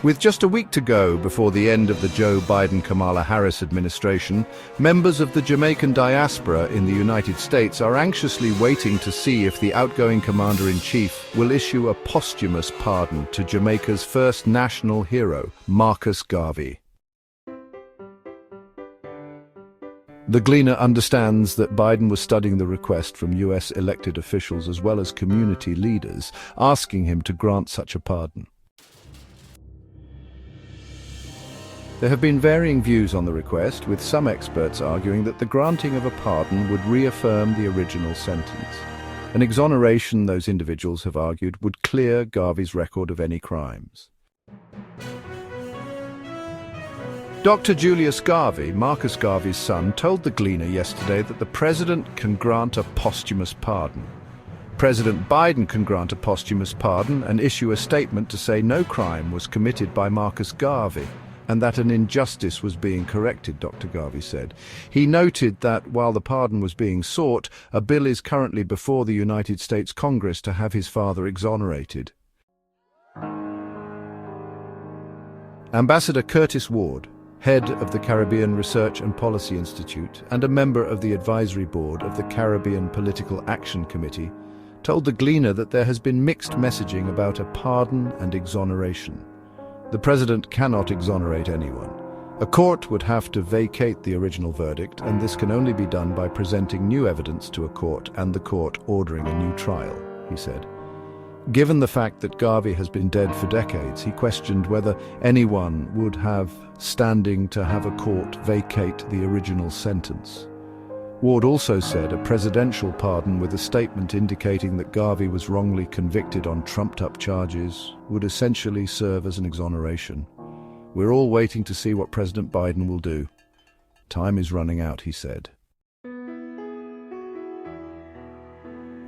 With just a week to go before the end of the Joe Biden-Kamala Harris administration, members of the Jamaican Diaspora in the United States are anxiously waiting to see if the outgoing commander-in-chief will issue a posthumous pardon to Jamaica's first national hero, Marcus Garvey. The Gleaner understands that Biden was studying the request from U.S. elected officials as well as community leaders, asking him to grant such a pardon. There have been varying views on the request, with some experts arguing that the granting of a pardon would reaffirm the original sentence. An exoneration, those individuals have argued, would clear Garvey's record of any crimes. Dr. Julius Garvey, Marcus Garvey's son, told the Gleaner yesterday that the president can grant a posthumous pardon. President Biden can grant a posthumous pardon and issue a statement to say no crime was committed by Marcus Garvey, and that an injustice was being corrected, Dr. Garvey said. He noted that while the pardon was being sought, a bill is currently before the United States Congress to have his father exonerated. Ambassador Curtis Ward, head of the Caribbean Research and Policy Institute and a member of the advisory board of the Caribbean Political Action Committee, told the Gleaner that there has been mixed messaging about a pardon and exoneration. The president cannot exonerate anyone. A court would have to vacate the original verdict, and this can only be done by presenting new evidence to a court and the court ordering a new trial, he said. Given the fact that Garvey has been dead for decades, he questioned whether anyone would have standing to have a court vacate the original sentence. Ward also said a presidential pardon with a statement indicating that Garvey was wrongly convicted on trumped-up charges would essentially serve as an exoneration. We're all waiting to see what President Biden will do. Time is running out, he said.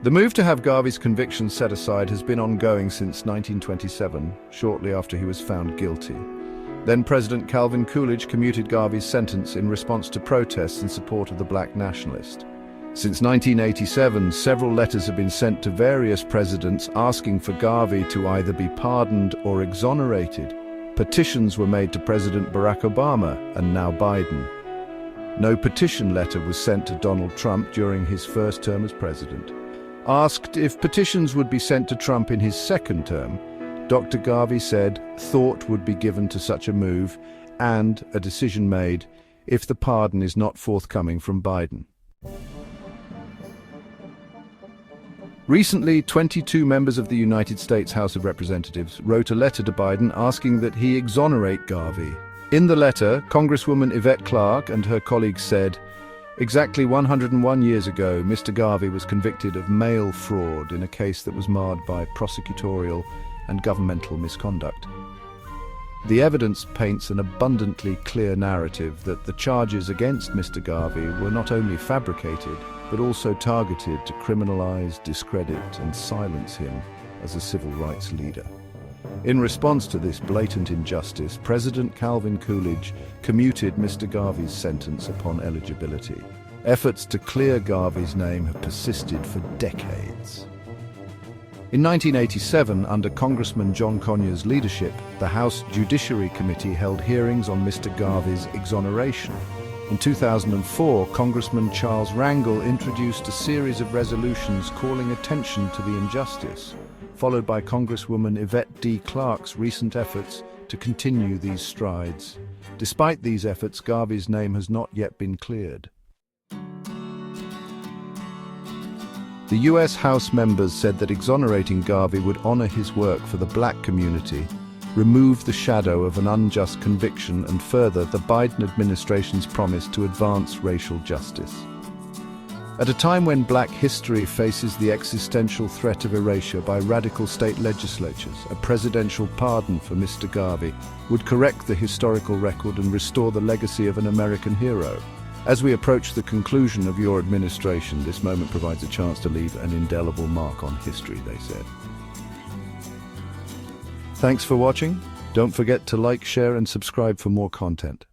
The move to have Garvey's conviction set aside has been ongoing since 1927, shortly after he was found guilty. Then President Calvin Coolidge commuted Garvey's sentence in response to protests in support of the black nationalist. Since 1987, several letters have been sent to various presidents asking for Garvey to either be pardoned or exonerated. Petitions were made to President Barack Obama and now Biden. No petition letter was sent to Donald Trump during his first term as president. Asked if petitions would be sent to Trump in his second term, Dr. Garvey said thought would be given to such a move and a decision made if the pardon is not forthcoming from Biden. Recently, 22 members of the United States House of Representatives wrote a letter to Biden asking that he exonerate Garvey. In the letter, Congresswoman Yvette Clarke and her colleagues said, "Exactly 101 years ago, Mr. Garvey was convicted of mail fraud in a case that was marred by prosecutorial and governmental misconduct. The evidence paints an abundantly clear narrative that the charges against Mr. Garvey were not only fabricated, but also targeted to criminalize, discredit, and silence him as a civil rights leader." In response to this blatant injustice, President Calvin Coolidge commuted Mr. Garvey's sentence upon eligibility. Efforts to clear Garvey's name have persisted for decades. In 1987, under Congressman John Conyers' leadership, the House Judiciary Committee held hearings on Mr. Garvey's exoneration. In 2004, Congressman Charles Rangel introduced a series of resolutions calling attention to the injustice, followed by Congresswoman Yvette D. Clarke's recent efforts to continue these strides. Despite these efforts, Garvey's name has not yet been cleared. The U.S. House members said that exonerating Garvey would honor his work for the black community, remove the shadow of an unjust conviction, and further the Biden administration's promise to advance racial justice. At a time when black history faces the existential threat of erasure by radical state legislatures, a presidential pardon for Mr. Garvey would correct the historical record and restore the legacy of an American hero. As we approach the conclusion of your administration, this moment provides a chance to leave an indelible mark on history, they said. Thanks for watching. Don't forget to like, share, and subscribe for more content.